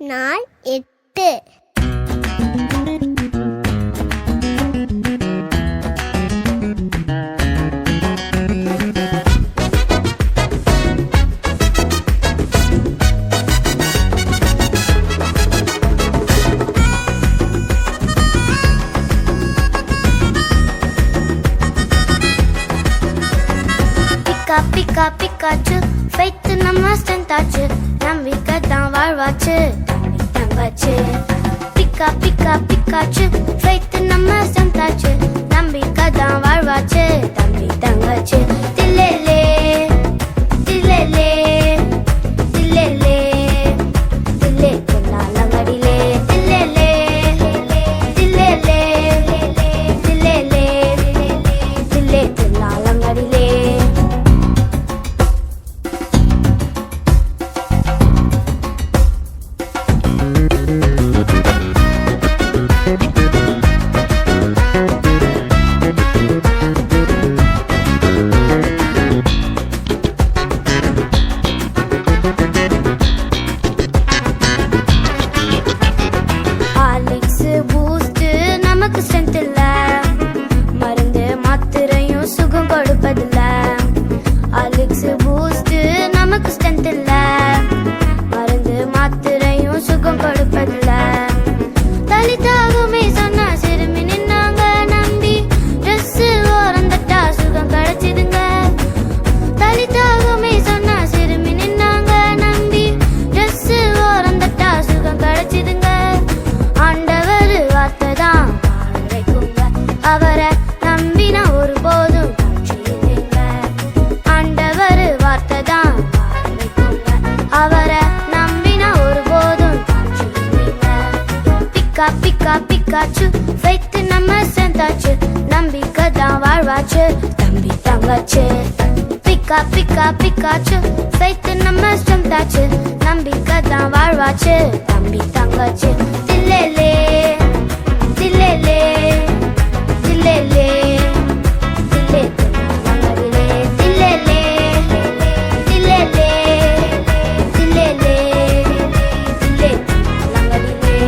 நாள் 8. பிக்கா Pikachu faith நம்ம strength ஆச்சு, நம்பிக்கை தான் வாழ்வாச்சு தங்கச்சி. பிக்கா பிக்கா பிக்காச்சு ஃபெய்த் நம்ம ஸ்ட்ரென்த் ஆச்சு, நம்பிக்கை தான் வாழ்வாச்சு தம்பி தங்கச்சி. தில்லேலே தில்லேலே தில்லேலே தில்லே கொண்டாலங்கடிலே தில்லேலே தில்லேலே தில்லேலே தில்லே கொண்டாலங்கடிலே. அவரை நம்பினா ஒரு போதும் ஆண்டவர் வார்த்தை தான், அவரை நம்பினா ஒரு போதும். பிக்கா பிக்கா பிக்காச்சு ஃபெய்த் நம்ம சேர்ந்தாச்சு, நம்பிக்கை தான் வாழ்வாச்சு தம்பி தங்கச்சி. பிக்கா பிக்கா பிக்காச்சு ஃபெய்த் நம்ம சேர்ந்தாச்சு, நம்பிக்கை தான் வாழ்வாச்சு தம்பி தங்கச்சி. தில்லேலே தில்லேலே தில்லேலே தில்லே கொண்டாலங்கடிலே தில்லேலே தில்லேலே தில்லேலே தில்லே கொண்டாலங்கடிலே.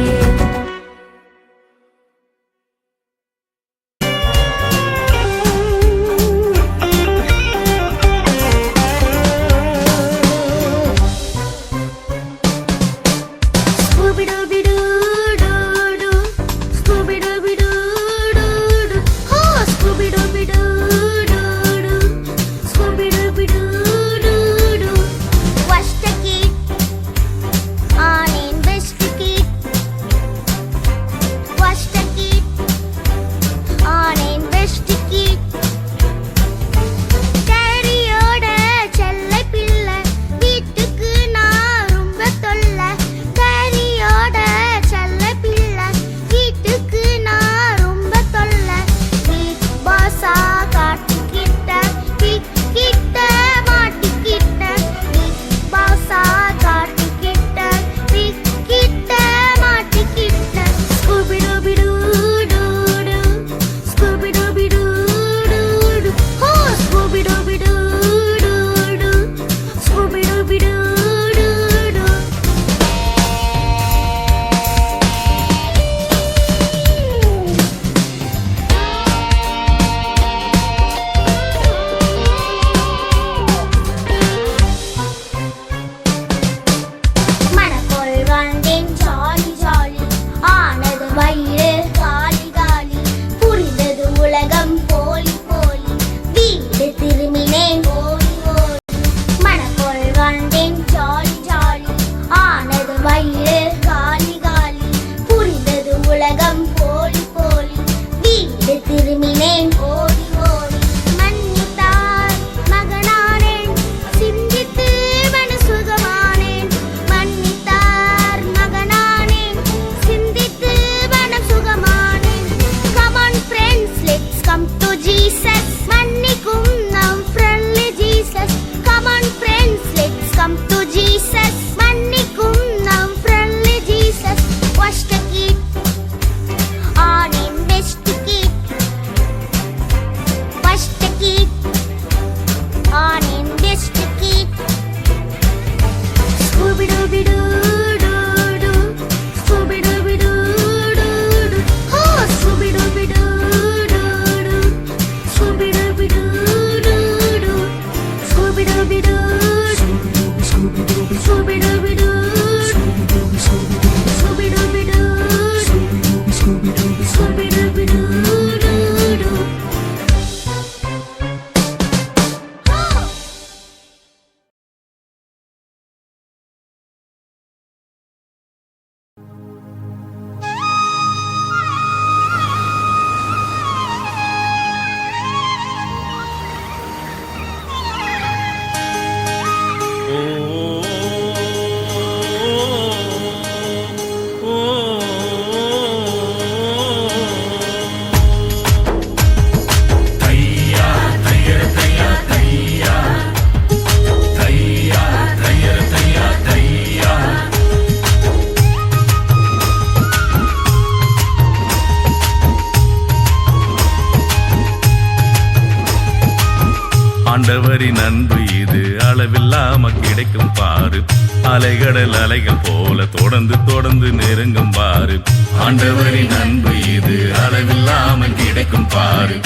ஆண்டவரின் அன்பு இது அளவில்லாம கிடைக்கும் பாரு. அலைகடல் அலைகள் போல தொடர்ந்து தொடர்ந்து நெருங்கும் பாரு. ஆண்டவரின் அன்பு இது அளவில்லாம கிடைக்கும் பாரு.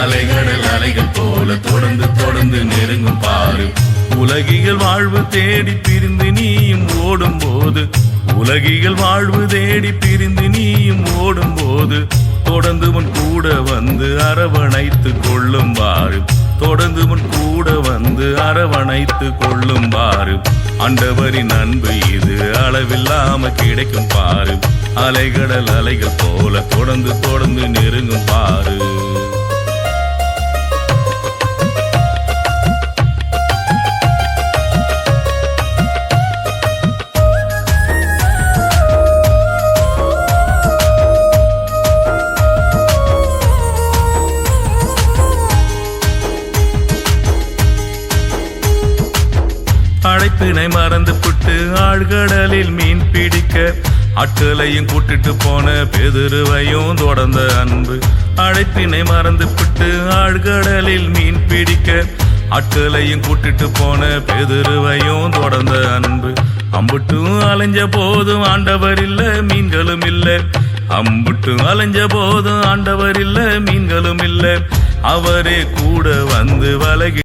அலைகடல் அலைகள் போல தொடர்ந்து தொடர்ந்து நெருங்கும் பாரு. உலகிகள் வாழ்வு தேடி பிரிந்து நீயும் ஓடும் போது, உலகிகள் வாழ்வு தேடி பிரிந்து நீயும் ஓடும் போது, தொடர்ந்து உன் கூட வந்து அரவணைத்து கொள்ளும் பாரு. தொடர்ந்து உன் கூட வந்து அரவணைத்து கொள்ளும் பாரு. ஆண்டவரின் அன்பு இது அளவில்லாம கிடைக்கும் பாரு. அலைகடல் அலைகள் போல தொடர்ந்து தொடர்ந்து நெருங்கும் பாரு. அழைப்பினை மறந்து புட்டு ஆழ்கடலில் மீன் பிடிக்க, ஆட்களையும் கூட்டிட்டு போன பேதுருவையும் தொடர்ந்த அன்பு. அழைப்பினை மறந்து புட்டு ஆழ்கடலில் மீன் பிடிக்க, ஆட்களையும் கூட்டிட்டு போன பேதுருவையும் தொடர்ந்த அன்பு. அம்புட்டும் அலைஞ்ச போதும் ஆண்டவர் இல்ல மீன்களும் இல்ல. அம்புட்டும் அலைஞ்ச போதும் ஆண்டவர் இல்ல மீன்களும் இல்ல. அவரே கூட வந்து வலகி